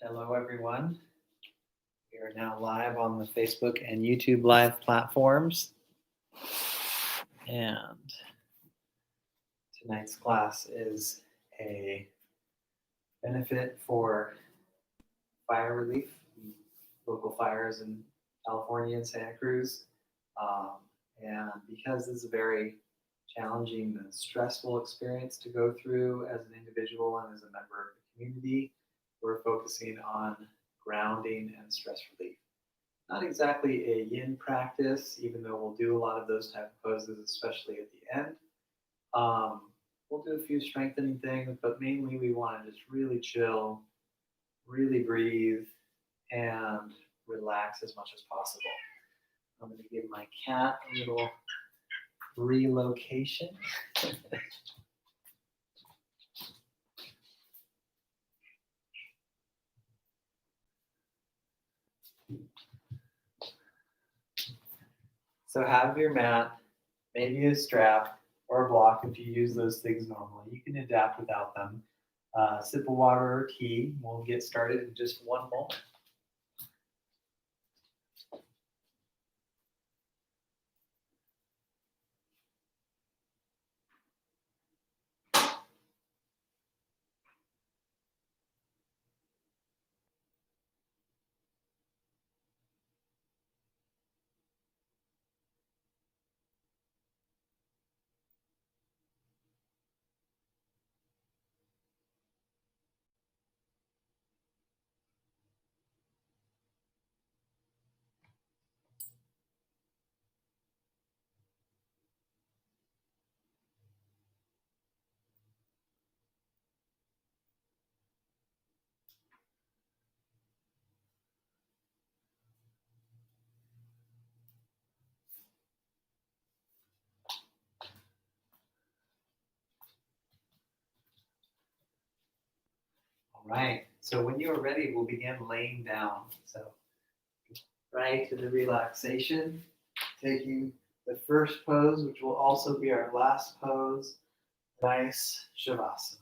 Hello, everyone. We are now live on the Facebook and YouTube live platforms. And tonight's class is a benefit for fire relief, local fires in California and Santa Cruz. And because this is a very challenging and stressful experience to go through as an individual and as a member of the community, we're focusing on grounding and stress relief. Not exactly a yin practice, even though we'll do a lot of those type of poses, especially at the end. We'll do a few strengthening things, but mainly we want to just really chill, really breathe, and relax as much as possible. I'm going to give my cat a little relocation. So have your mat, maybe a strap or a block if you use those things normally. You can adapt without them. Sip of water or tea. We'll get started in just one moment. All right, so when you are ready, we'll begin laying down. So right to the relaxation, taking the first pose, which will also be our last pose, nice Shavasana.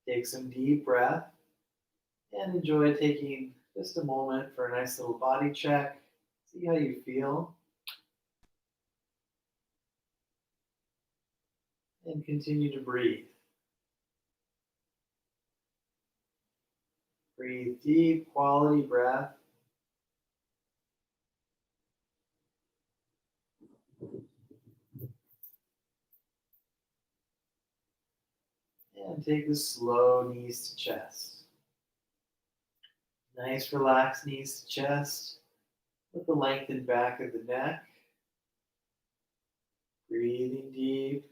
Take some deep breath and enjoy taking just a moment for a nice little body check. See how you feel. And continue to breathe. Breathe deep, quality breath. And take the slow knees to chest. Nice relaxed knees to chest with the lengthened back of the neck. Breathing deep.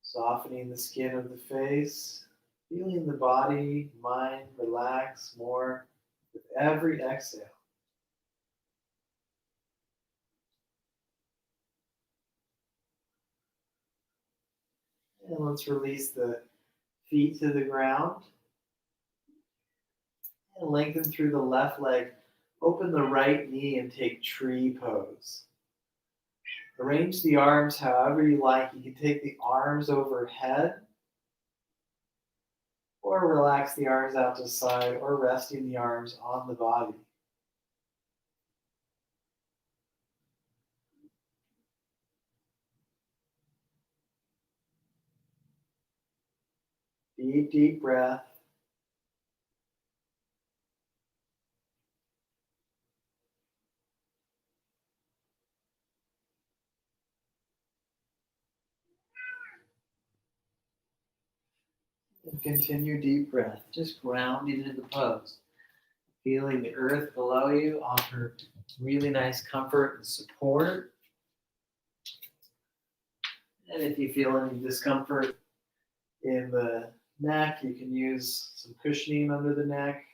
Softening the skin of the face. Feeling the body, mind relax more with every exhale. And let's release the feet to the ground. And lengthen through the left leg. Open the right knee and take tree pose. Arrange the arms however you like. You can take the arms overhead or relax the arms out to the side or resting the arms on the body. Deep, deep breath. And continue deep breath, just grounding into the pose. Feeling the earth below you offer really nice comfort and support. And if you feel any discomfort in the neck, you can use some cushioning under the neck.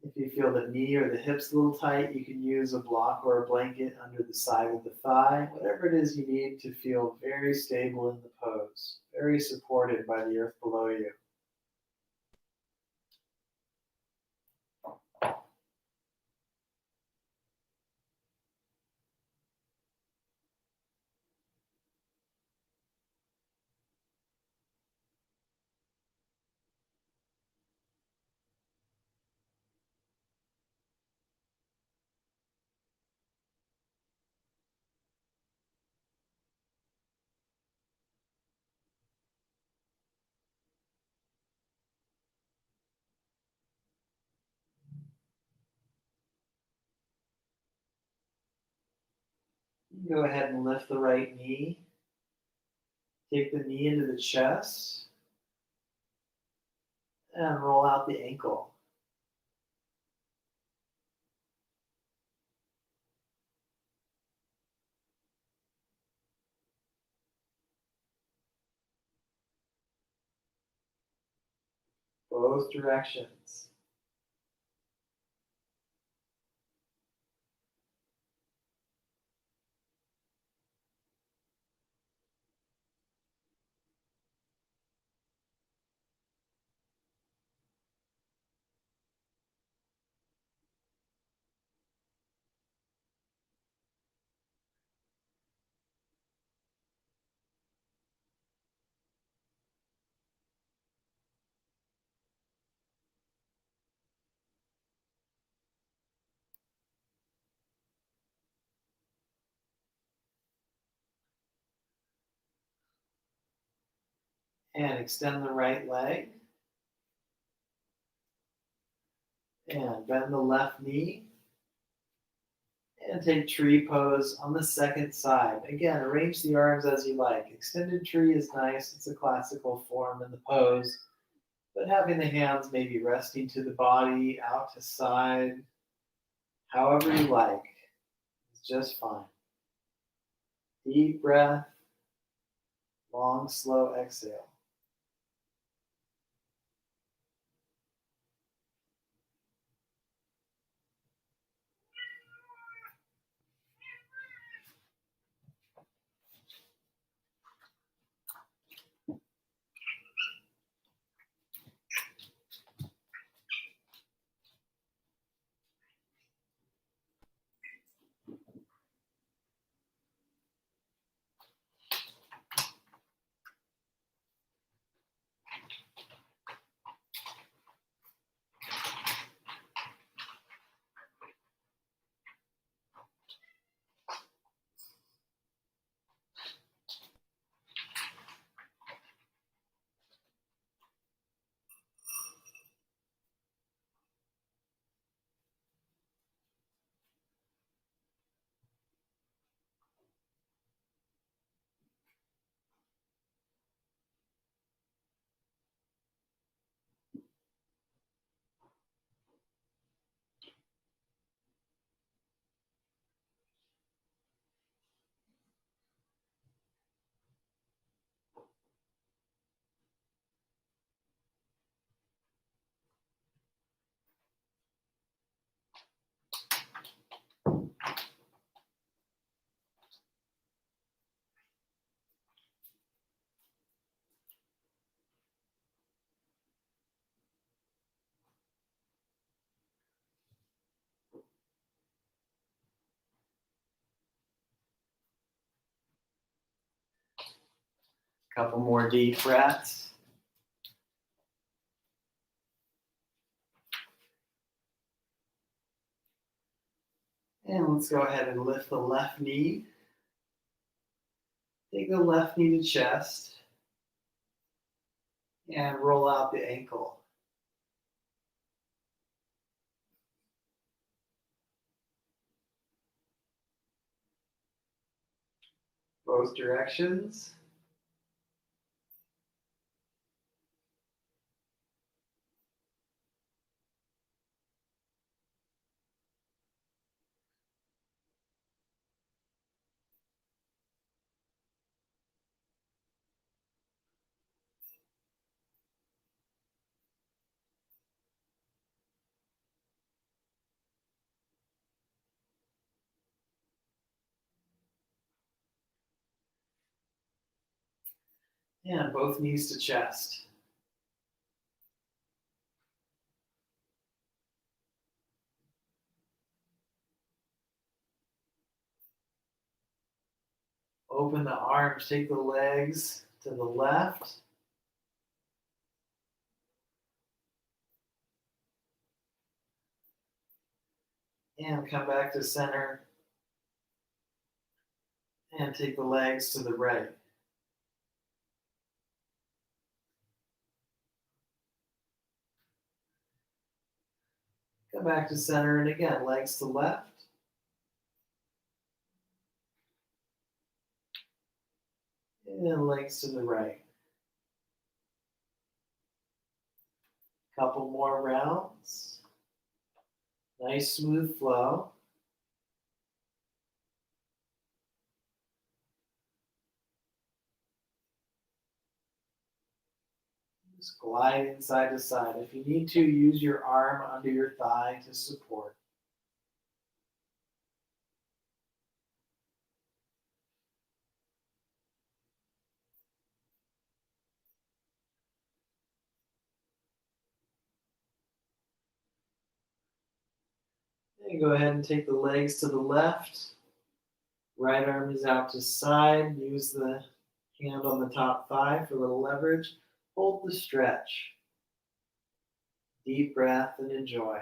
If you feel the knee or the hips a little tight, you can use a block or a blanket under the side of the thigh. Whatever it is you need to feel very stable in the pose, very supported by the earth below you. Go ahead and lift the right knee. Take the knee into the chest and roll out the ankle. Both directions. And extend the right leg. And bend the left knee. And take tree pose on the second side. Again, arrange the arms as you like. Extended tree is nice. It's a classical form in the pose. But having the hands maybe resting to the body, out to side, however you like, is just fine. Deep breath, long, slow exhale. Couple more deep breaths. And let's go ahead and lift the left knee. Take the left knee to chest. And roll out the ankle. Both directions. And both knees to chest. Open the arms, take the legs to the left. And come back to center. And take the legs to the right. Come back to center, and again, legs to left. And legs to the right. Couple more rounds. Nice smooth flow. Just glide inside to side. If you need to, use your arm under your thigh to support. And go ahead and take the legs to the left. Right arm is out to side. Use the hand on the top thigh for a little leverage. Hold the stretch. Deep breath and enjoy.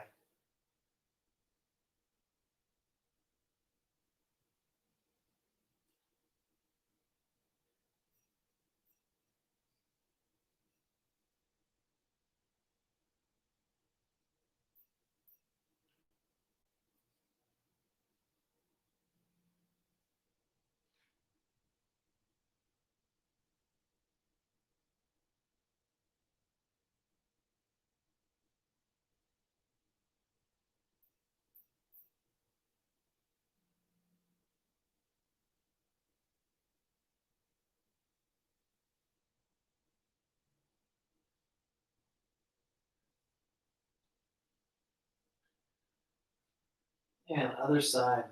And other side.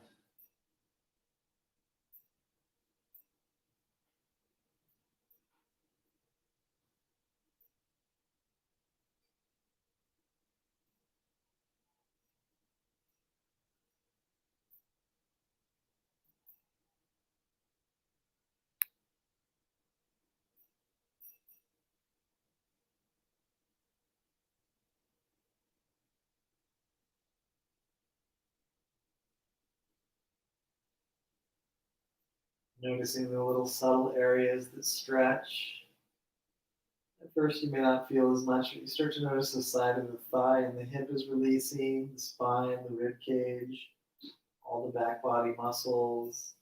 Noticing the little subtle areas that stretch. At first, you may not feel as much, but you start to notice the side of the thigh and the hip is releasing, the spine, the rib cage, all the back body muscles.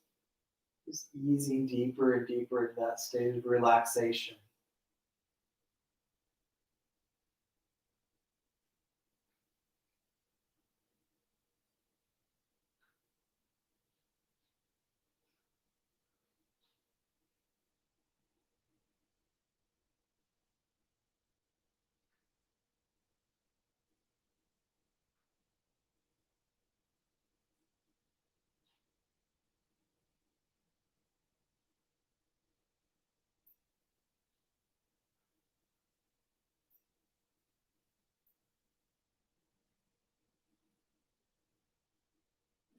Just easing deeper and deeper into that state of relaxation.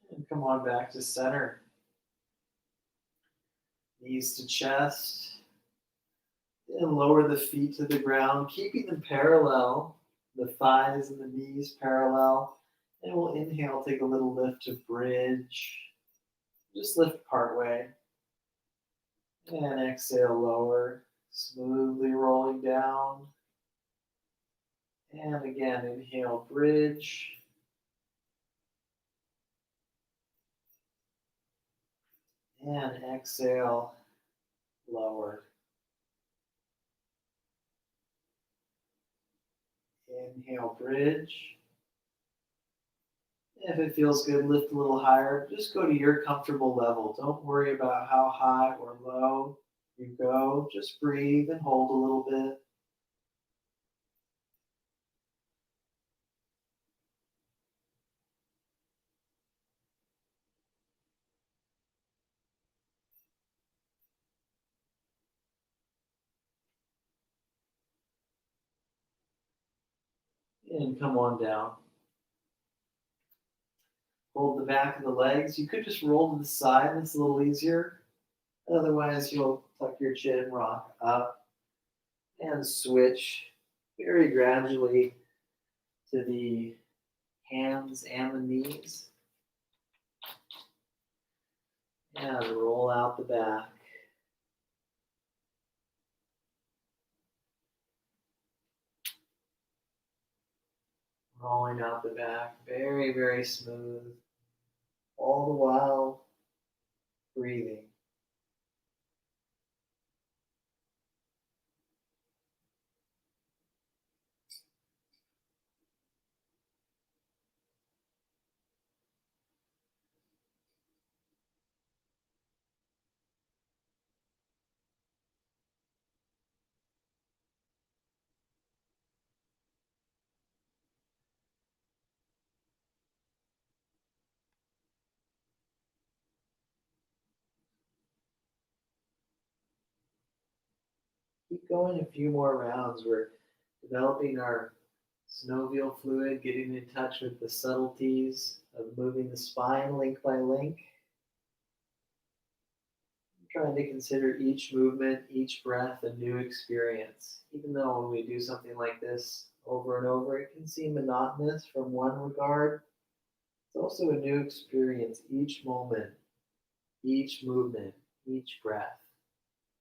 And come on back to center. Knees to chest. And lower the feet to the ground, keeping them parallel, the thighs and the knees parallel. And we'll inhale, take a little lift to bridge. Just lift part way. And exhale, lower, smoothly rolling down. And again, inhale, bridge. And exhale, lower. Inhale, bridge. If it feels good, lift a little higher. Just go to your comfortable level. Don't worry about how high or low you go. Just breathe and hold a little bit. And come on down. Hold the back of the legs. You could just roll to the side. It's a little easier. Otherwise, you'll tuck your chin, rock up, and switch very gradually to the hands and the knees. And roll out the back. Rolling out the back, very, very smooth. All the while breathing. Keep going a few more rounds. We're developing our synovial fluid, getting in touch with the subtleties of moving the spine link by link. Trying to consider each movement, each breath a new experience. Even though when we do something like this over and over, it can seem monotonous from one regard, it's also a new experience each moment, each movement, each breath.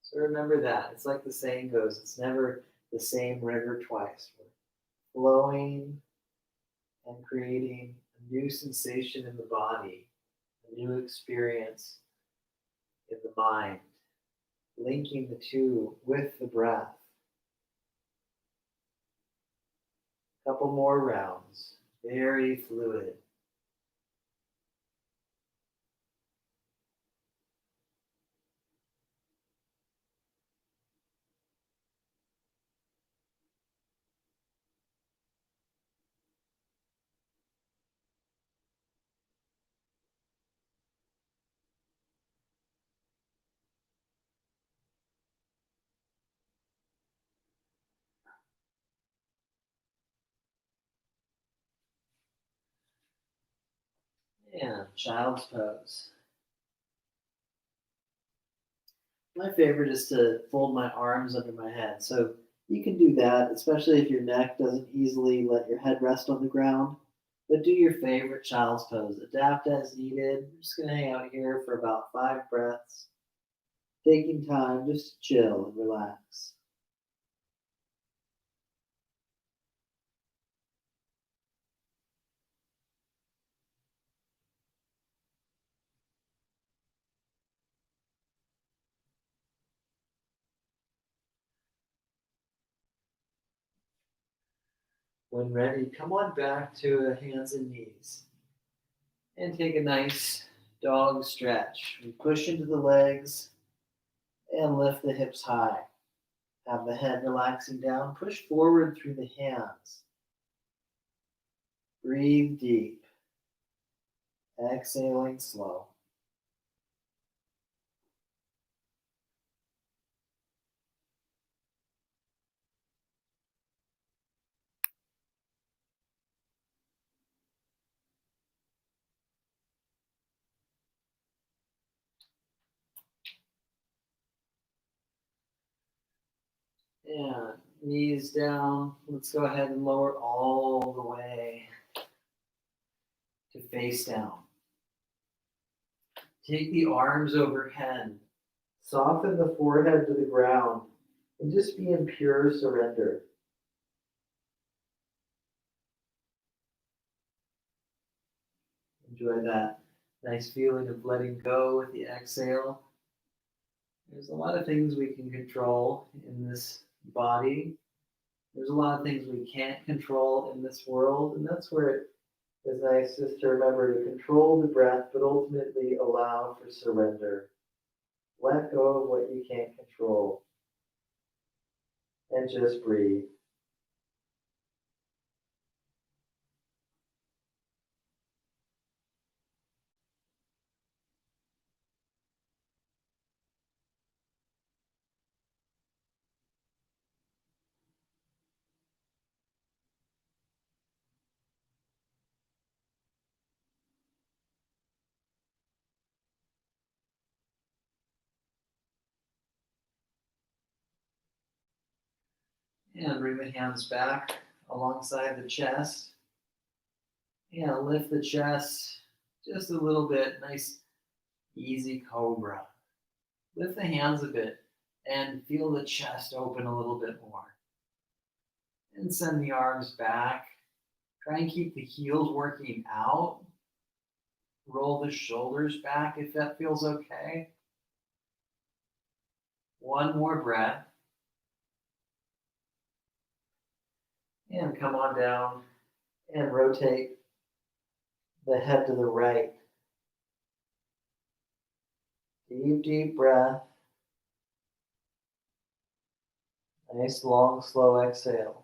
So remember that. It's like the saying goes, it's never the same river twice. We're flowing and creating a new sensation in the body, a new experience in the mind, linking the two with the breath. A couple more rounds, very fluid. And child's pose. My favorite is to fold my arms under my head. So you can do that, especially if your neck doesn't easily let your head rest on the ground. But do your favorite child's pose. Adapt as needed. I'm just going to hang out here for about 5 breaths, taking time just to chill and relax. When ready, come on back to hands and knees and take a nice dog stretch. We push into the legs and lift the hips high. Have the head relaxing down. Push forward through the hands. Breathe deep. Exhaling slow. And knees down. Let's go ahead and lower all the way to face down. Take the arms overhead. Soften the forehead to the ground and just be in pure surrender. Enjoy that nice feeling of letting go with the exhale. There's a lot of things we can control in this body. There's a lot of things we can't control in this world, and that's where it is nice just to remember to control the breath, but ultimately allow for surrender. Let go of what you can't control and just breathe. And bring the hands back alongside the chest. And lift the chest just a little bit. Nice, easy cobra. Lift the hands a bit and feel the chest open a little bit more. And send the arms back. Try and keep the heels working out. Roll the shoulders back if that feels okay. One more breath. And come on down and rotate the head to the right. Deep, deep breath. Nice, long, slow exhale.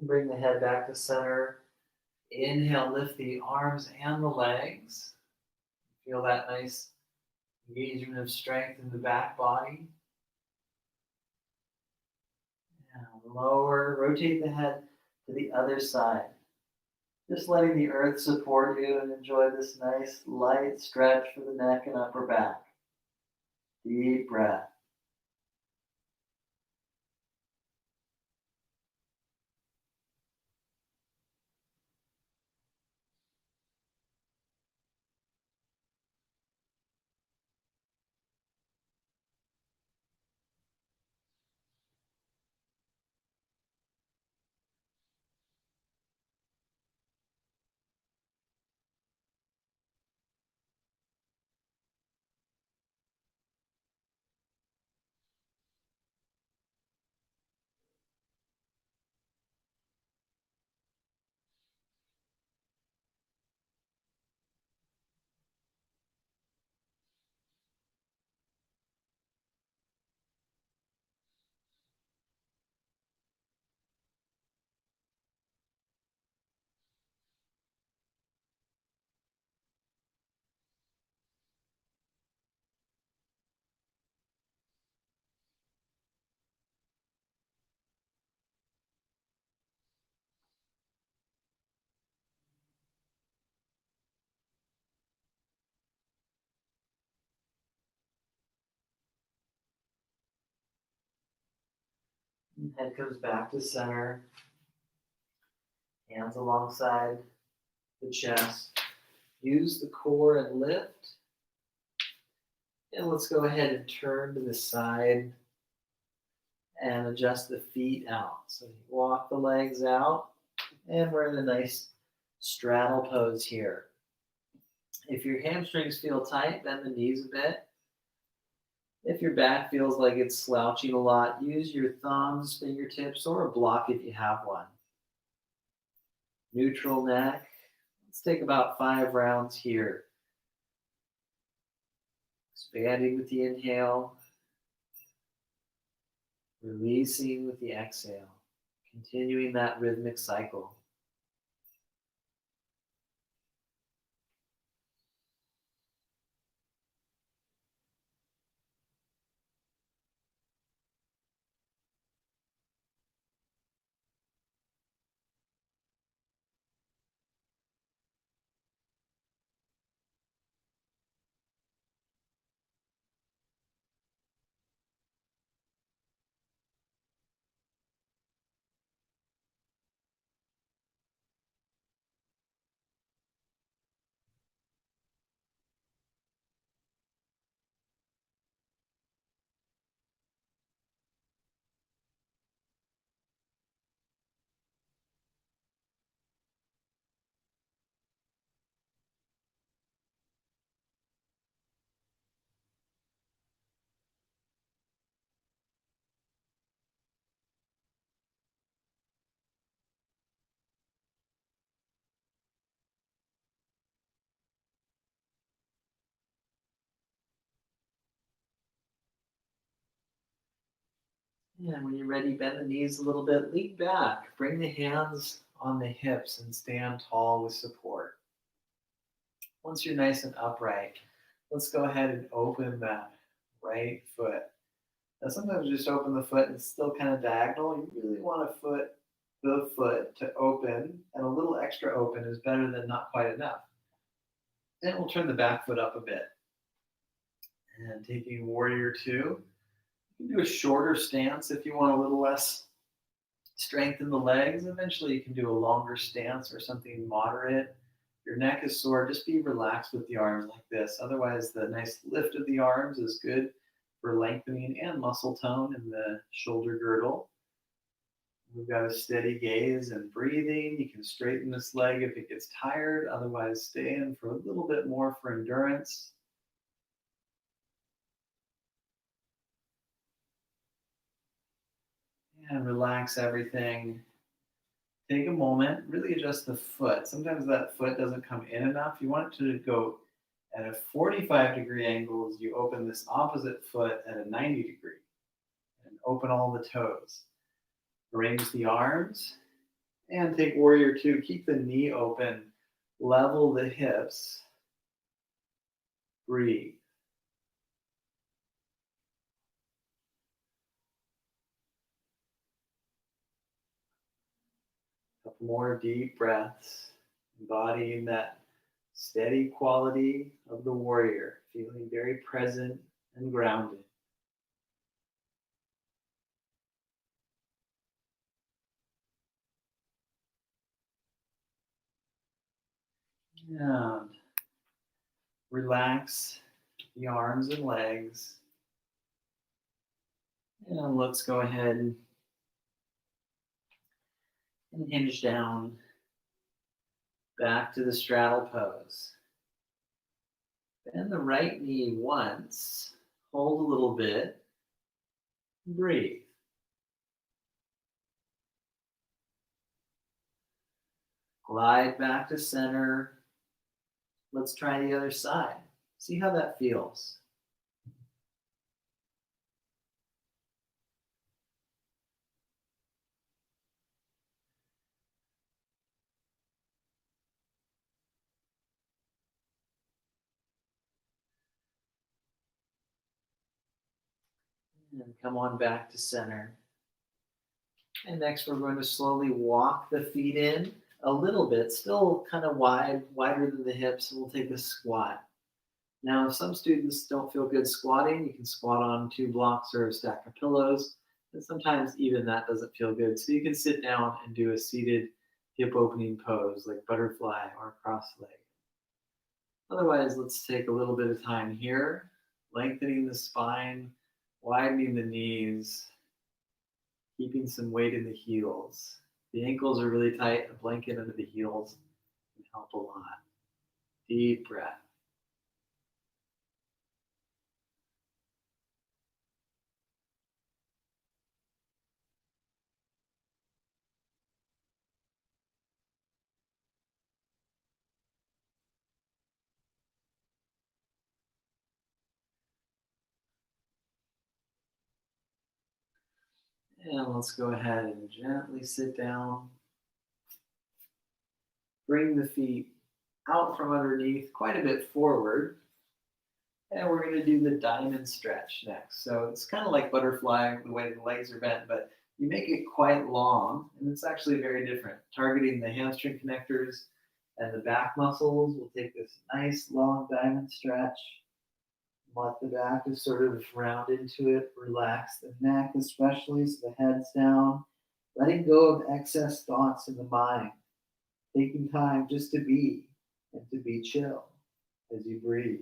Bring the head back to center. Inhale, lift the arms and the legs. Feel that nice engagement of strength in the back body. And lower, rotate the head to the other side. Just letting the earth support you and enjoy this nice light stretch for the neck and upper back. Deep breath. Head comes back to center. Hands alongside the chest. Use the core and lift. And let's go ahead and turn to the side and adjust the feet out. So you walk the legs out, and we're in a nice straddle pose here. If your hamstrings feel tight, bend the knees a bit. If your back feels like it's slouching a lot, use your thumbs, fingertips, or a block if you have one. Neutral neck. Let's take about 5 rounds here. Expanding with the inhale. Releasing with the exhale. Continuing that rhythmic cycle. And when you're ready, bend the knees a little bit, lean back, bring the hands on the hips and stand tall with support. Once you're nice and upright, let's go ahead and open that right foot. Now sometimes you just open the foot and it's still kind of diagonal. You really want the foot to open, and a little extra open is better than not quite enough. Then we'll turn the back foot up a bit. And taking warrior 2, you can do a shorter stance if you want a little less strength in the legs. Eventually you can do a longer stance or something moderate. Your neck is sore, just be relaxed with the arms like this. Otherwise, the nice lift of the arms is good for lengthening and muscle tone in the shoulder girdle. We've got a steady gaze and breathing. You can straighten this leg if it gets tired. Otherwise, stay in for a little bit more for endurance. And relax everything. Take a moment, really adjust the foot. Sometimes that foot doesn't come in enough. You want it to go at a 45-degree angle as you open this opposite foot at a 90-degree. And open all the toes. Arrange the arms. And take warrior two. Keep the knee open. Level the hips. Breathe. Couple more deep breaths. Embodying that steady quality of the warrior. Feeling very present and grounded. And relax the arms and legs. And let's go ahead and hinge down back to the straddle pose. Bend the right knee once, hold a little bit, breathe. Glide back to center. Let's try the other side. See how that feels. And come on back to center. And next we're going to slowly walk the feet in a little bit, still kind of wide, wider than the hips. And we'll take a squat. Now, if some students don't feel good squatting, you can squat on 2 blocks or a stack of pillows. And sometimes even that doesn't feel good. So you can sit down and do a seated hip opening pose like butterfly or cross leg. Otherwise, let's take a little bit of time here, lengthening the spine, widening the knees, keeping some weight in the heels. The ankles are really tight. A blanket under the heels can help a lot. Deep breath. And let's go ahead and gently sit down. Bring the feet out from underneath, quite a bit forward. And we're going to do the diamond stretch next. So it's kind of like butterfly, the way the legs are bent, but you make it quite long, and it's actually very different. Targeting the hamstring connectors and the back muscles, we'll take this nice long diamond stretch. Let the back is sort of round into it. Relax the neck, especially so the head's down. Letting go of excess thoughts in the mind. Taking time just to be and to be chill as you breathe.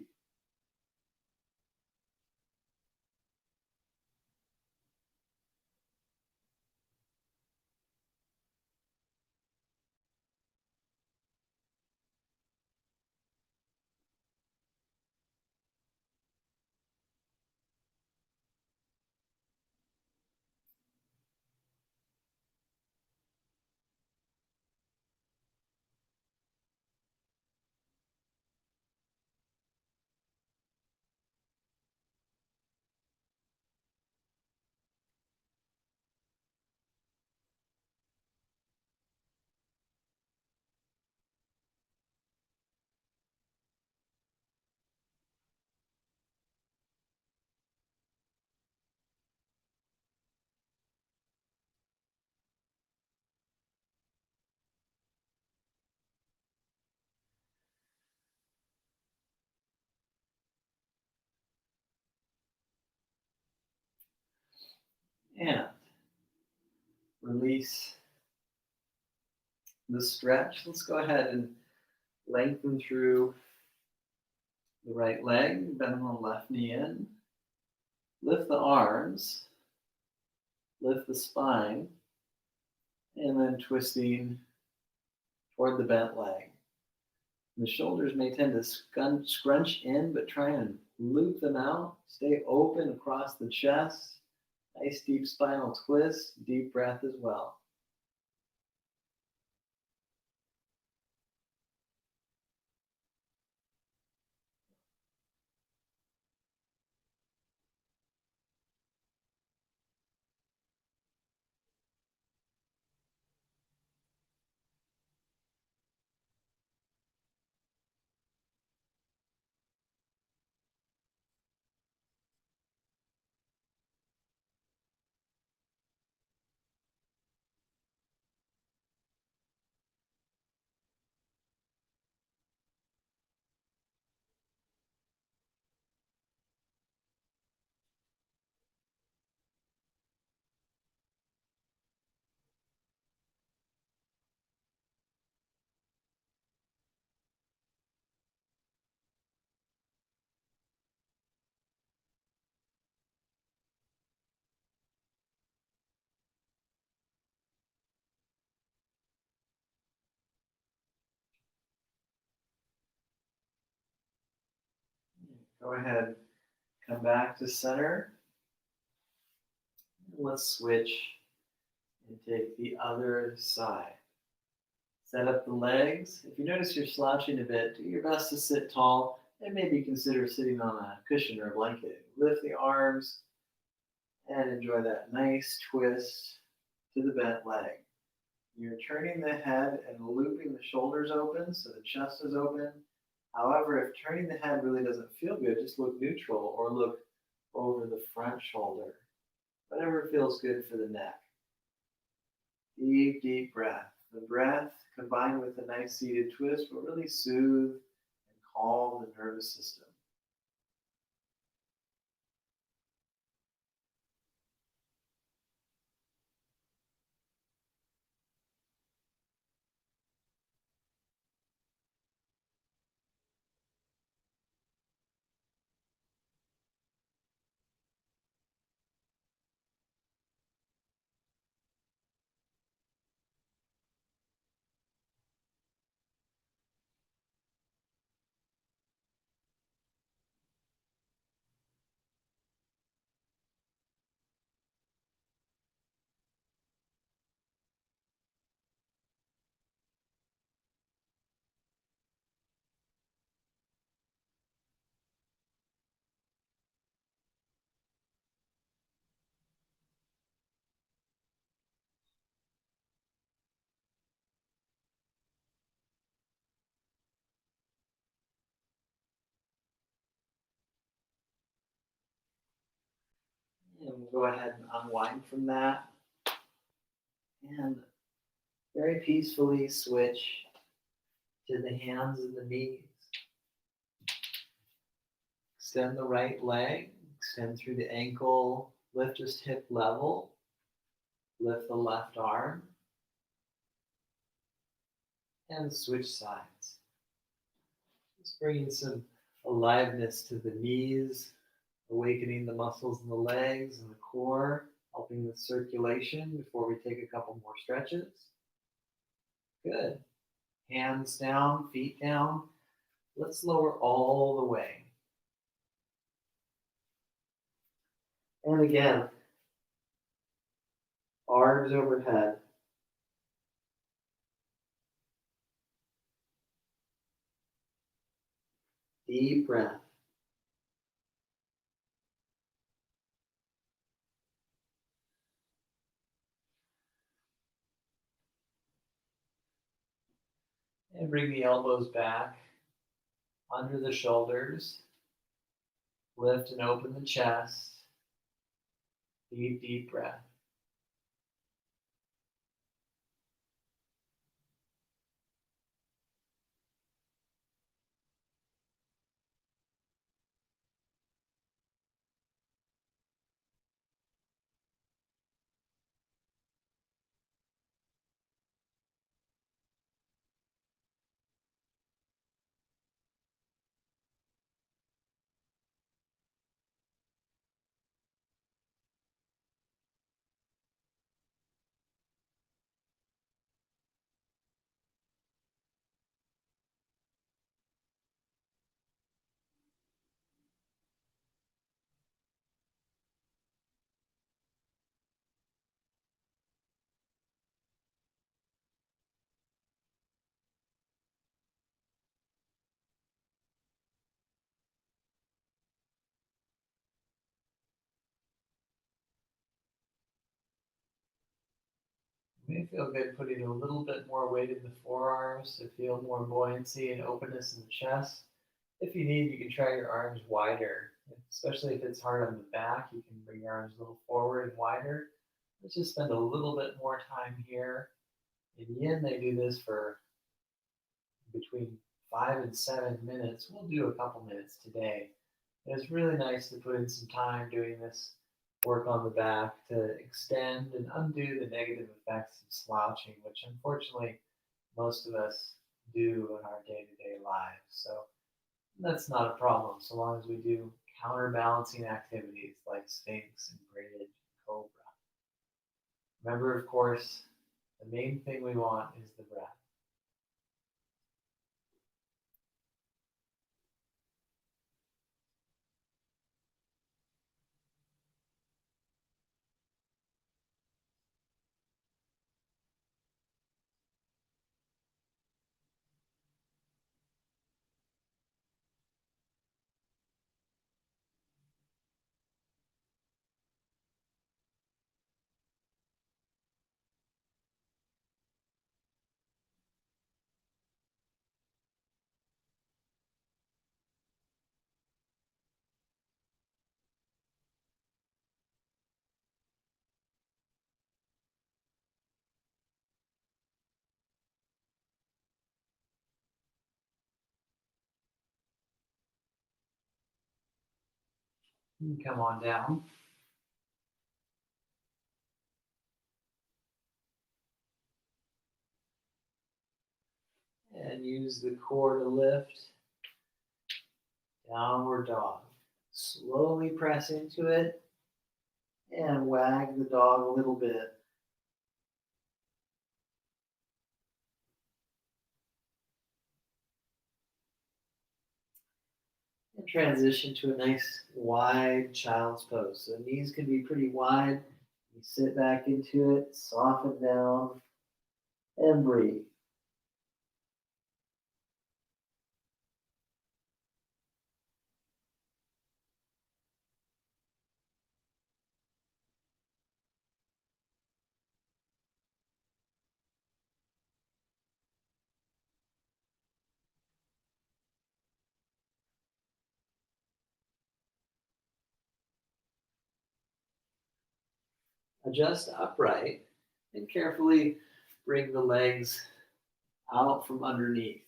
And release the stretch. Let's go ahead and lengthen through the right leg, bend the left knee in, lift the arms, lift the spine, and then twisting toward the bent leg. The shoulders may tend to scrunch in, but try and loop them out. Stay open across the chest. Nice deep spinal twist, deep breath as well. Go ahead, come back to center. Let's switch and take the other side. Set up the legs. If you notice you're slouching a bit, do your best to sit tall and maybe consider sitting on a cushion or a blanket. Lift the arms and enjoy that nice twist to the bent leg. You're turning the head and looping the shoulders open so the chest is open. However, if turning the head really doesn't feel good, just look neutral or look over the front shoulder. Whatever feels good for the neck. Deep, deep breath. The breath combined with a nice seated twist will really soothe and calm the nervous system. And we'll go ahead and unwind from that and very peacefully switch to the hands and the knees. Extend the right leg, extend through the ankle, lift just hip level, lift the left arm, and switch sides. Just bringing some aliveness to the knees, awakening the muscles in the legs and the core, helping with circulation before we take a couple more stretches. Good. Hands down, feet down. Let's lower all the way. And again, arms overhead. Deep breath. And bring the elbows back under the shoulders. Lift and open the chest. Deep, deep breath. You may feel good putting a little bit more weight in the forearms to feel more buoyancy and openness in the chest. If you need, you can try your arms wider, especially if it's hard on the back. You can bring your arms a little forward and wider. Let's just spend a little bit more time here. In yin, they do this for between 5 and 7 minutes. We'll do a couple minutes today. And it's really nice to put in some time doing this work on the back to extend and undo the negative effects of slouching, which unfortunately most of us do in our day-to-day lives. So that's not a problem so long as we do counterbalancing activities like Sphinx and Bridge and Cobra. Remember, of course, the main thing we want is the breath. You come on down and use the core to lift. Downward dog. Slowly press into it and wag the dog a little bit. And transition to a nice wide child's pose. So the knees can be pretty wide. You sit back into it, soften down, and breathe. Adjust upright and carefully bring the legs out from underneath.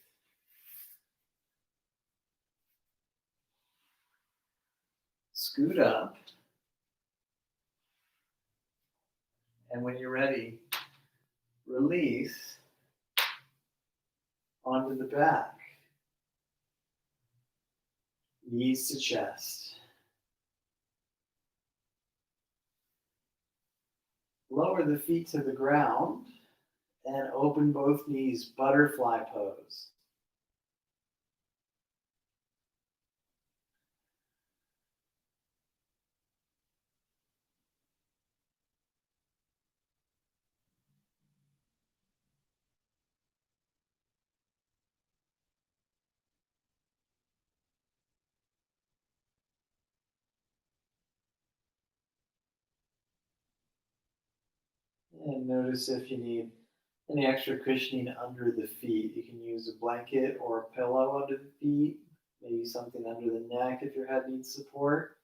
Scoot up, and when you're ready, release onto the back. Knees to chest. Lower the feet to the ground and open both knees, butterfly pose. And notice if you need any extra cushioning under the feet. You can use a blanket or a pillow under the feet, maybe something under the neck if your head needs support.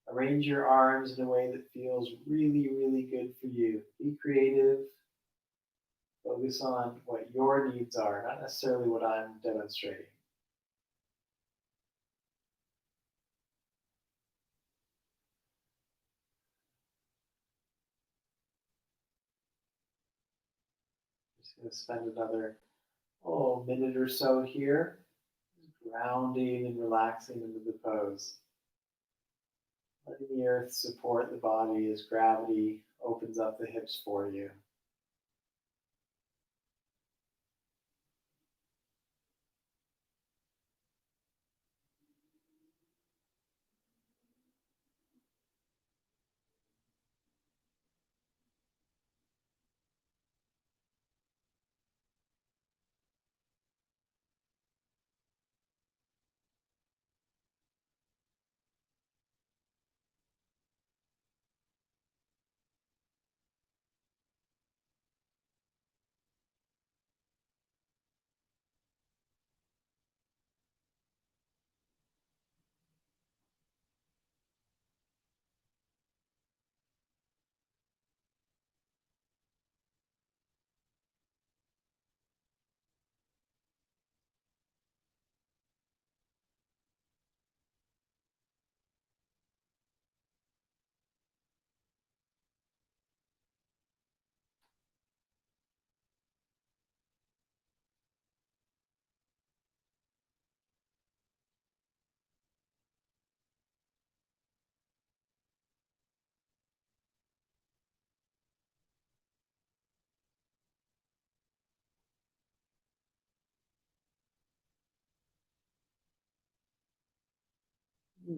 Arrange your arms in a way that feels really, really good for you. Be creative. Focus on what your needs are, not necessarily what I'm demonstrating. Just going to spend another minute or so here, grounding and relaxing into the pose. Letting the earth support the body as gravity opens up the hips for you.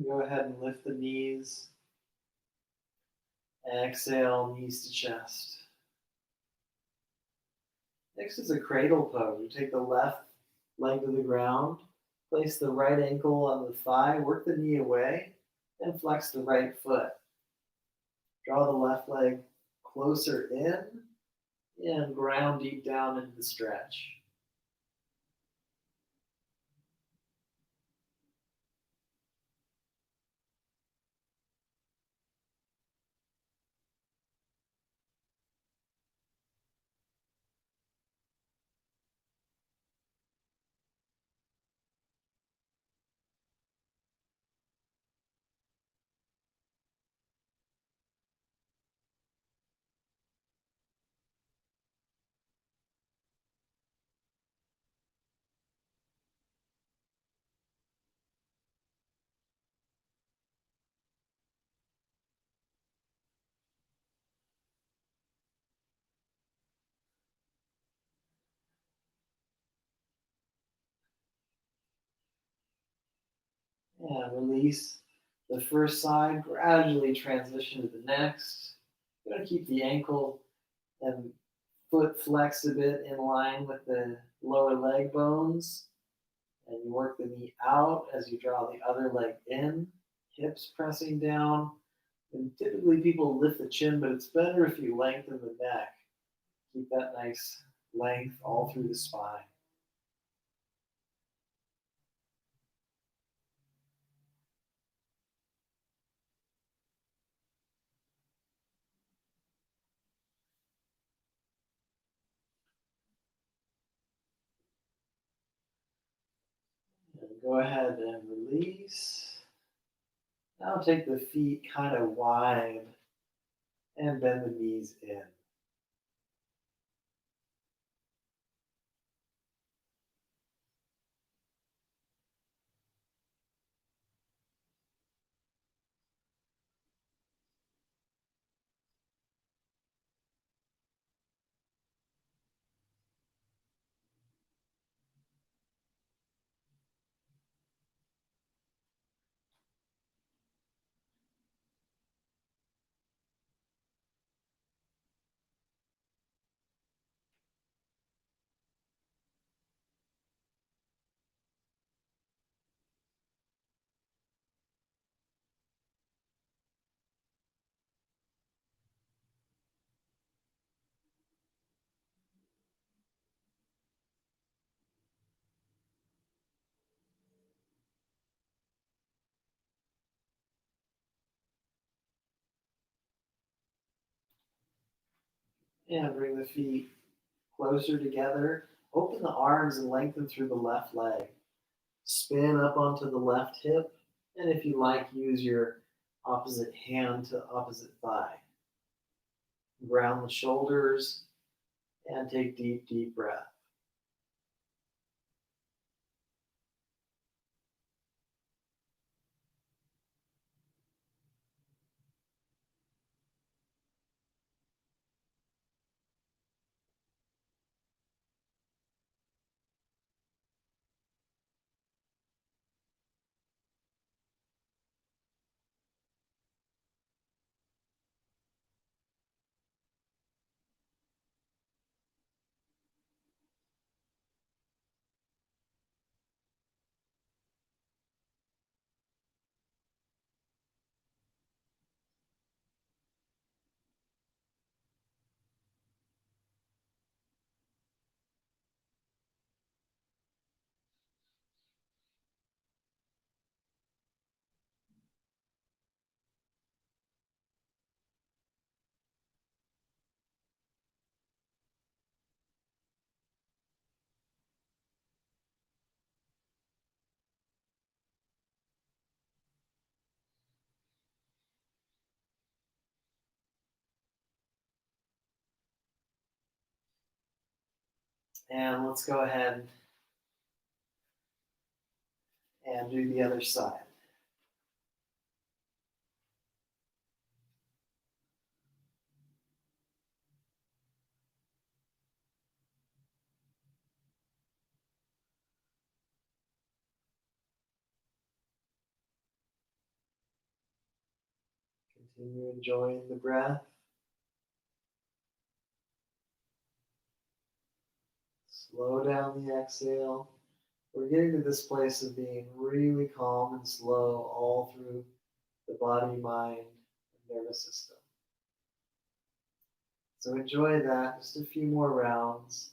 Go ahead and lift the knees. Exhale, knees to chest. Next is a cradle pose. You take the left leg to the ground, place the right ankle on the thigh, work the knee away, and flex the right foot. Draw the left leg closer in and ground deep down into the stretch. And release the first side, gradually transition to the next. You're going to keep the ankle and foot flexed a bit in line with the lower leg bones. And you work the knee out as you draw the other leg in, hips pressing down. And typically people lift the chin, but it's better if you lengthen the neck. Keep that nice length all through the spine. And go ahead and release. Now take the feet kind of wide and bend the knees in. And bring the feet closer together. Open the arms and lengthen through the left leg. Spin up onto the left hip. And if you like, use your opposite hand to opposite thigh. Ground the shoulders and take deep, deep breath. And let's go ahead and do the other side. Continue enjoying the breath. Slow down the exhale. We're getting to this place of being really calm and slow all through the body, mind, and nervous system. So enjoy that. Just a few more rounds.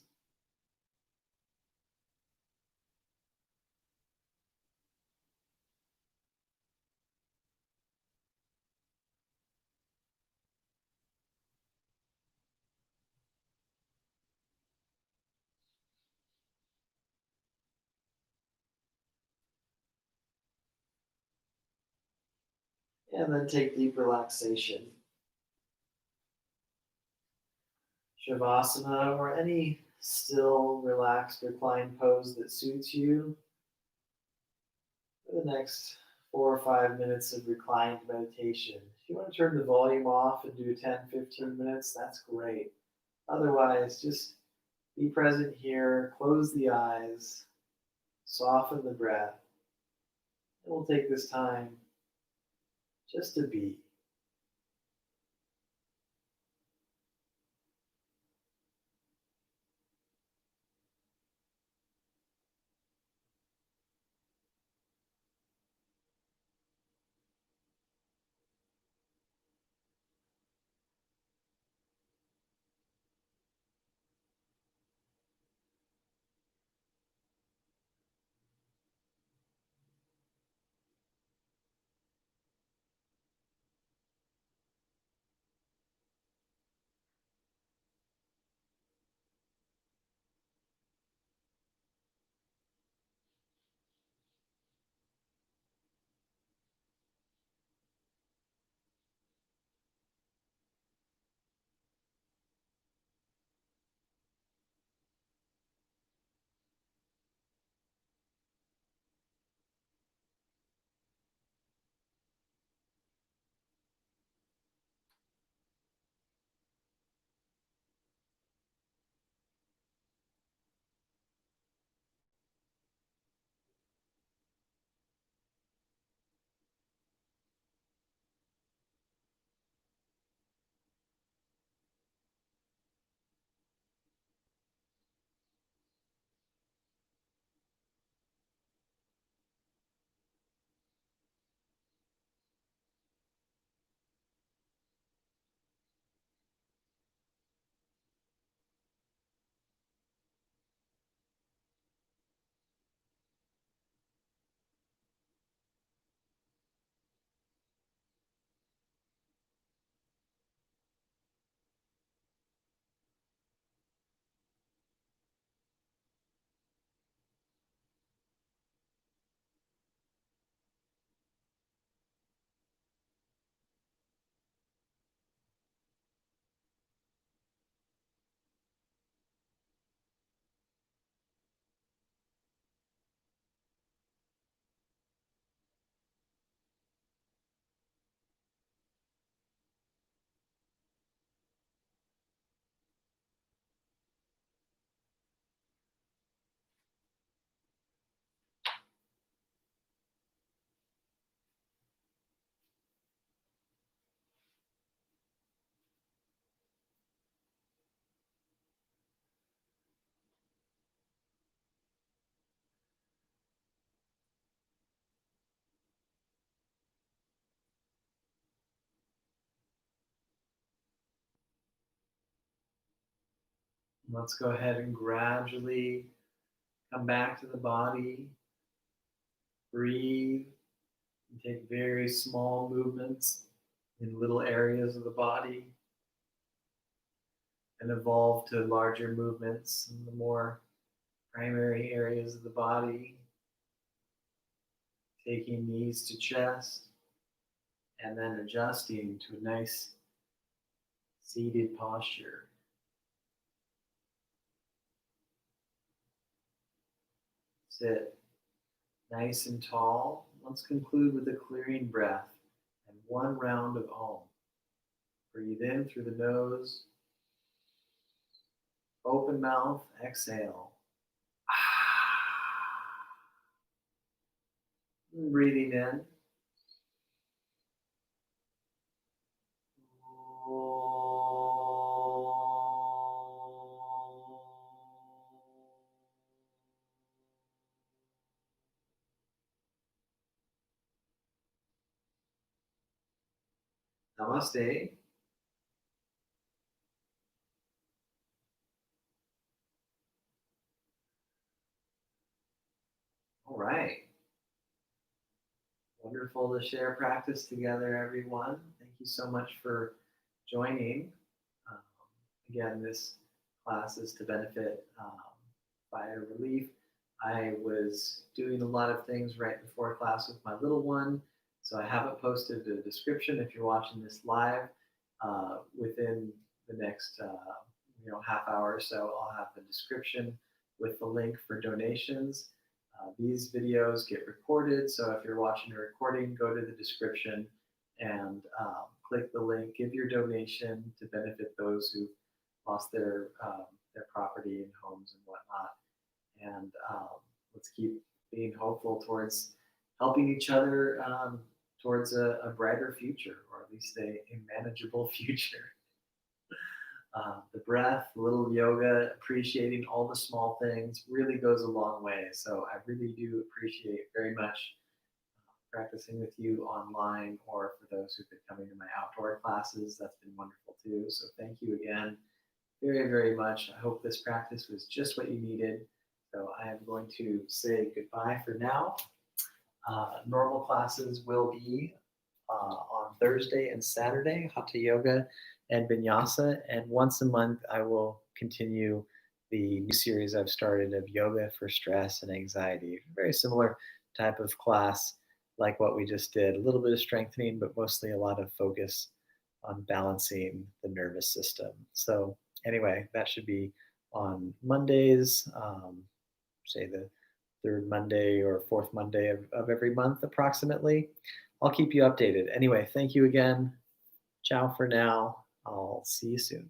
And then take deep relaxation. Shavasana or any still, relaxed, reclined pose that suits you. For the next 4 or 5 minutes of reclined meditation. If you want to turn the volume off and do 10, 15 minutes, that's great. Otherwise, just be present here, close the eyes, soften the breath, we'll take this time just to be. Let's go ahead and gradually come back to the body. Breathe and take very small movements in little areas of the body and evolve to larger movements in the more primary areas of the body. Taking knees to chest and then adjusting to a nice seated posture. Sit nice and tall. Let's conclude with a clearing breath and one round of Om. Breathe in through the nose, open mouth, exhale. Breathing in. Namaste. All right. Wonderful to share practice together, everyone. Thank you so much for joining. Um, Again, this class is to benefit fire relief. I was doing a lot of things right before class with my little one, so I haven't posted a description. If you're watching this live, within the next half hour or so, I'll have the description with the link for donations. These videos get recorded, so if you're watching a recording, go to the description and click the link, give your donation to benefit those who lost their property and homes and whatnot. And let's keep being hopeful towards helping each other towards a brighter future, or at least a manageable future. The breath, a little yoga, appreciating all the small things really goes a long way. So I really do appreciate very much practicing with you online, or for those who've been coming to my outdoor classes. That's been wonderful too. So thank you again very, very much. I hope this practice was just what you needed. So I am going to say goodbye for now. Normal classes will be on Thursday and Saturday, Hatha Yoga and Vinyasa. And once a month, I will continue the new series I've started of yoga for stress and anxiety. Very similar type of class like what we just did. A little bit of strengthening, but mostly a lot of focus on balancing the nervous system. So anyway, that should be on Mondays, say the third Monday or fourth Monday of every month approximately. I'll keep you updated. Anyway, thank you again. Ciao for now. I'll see you soon.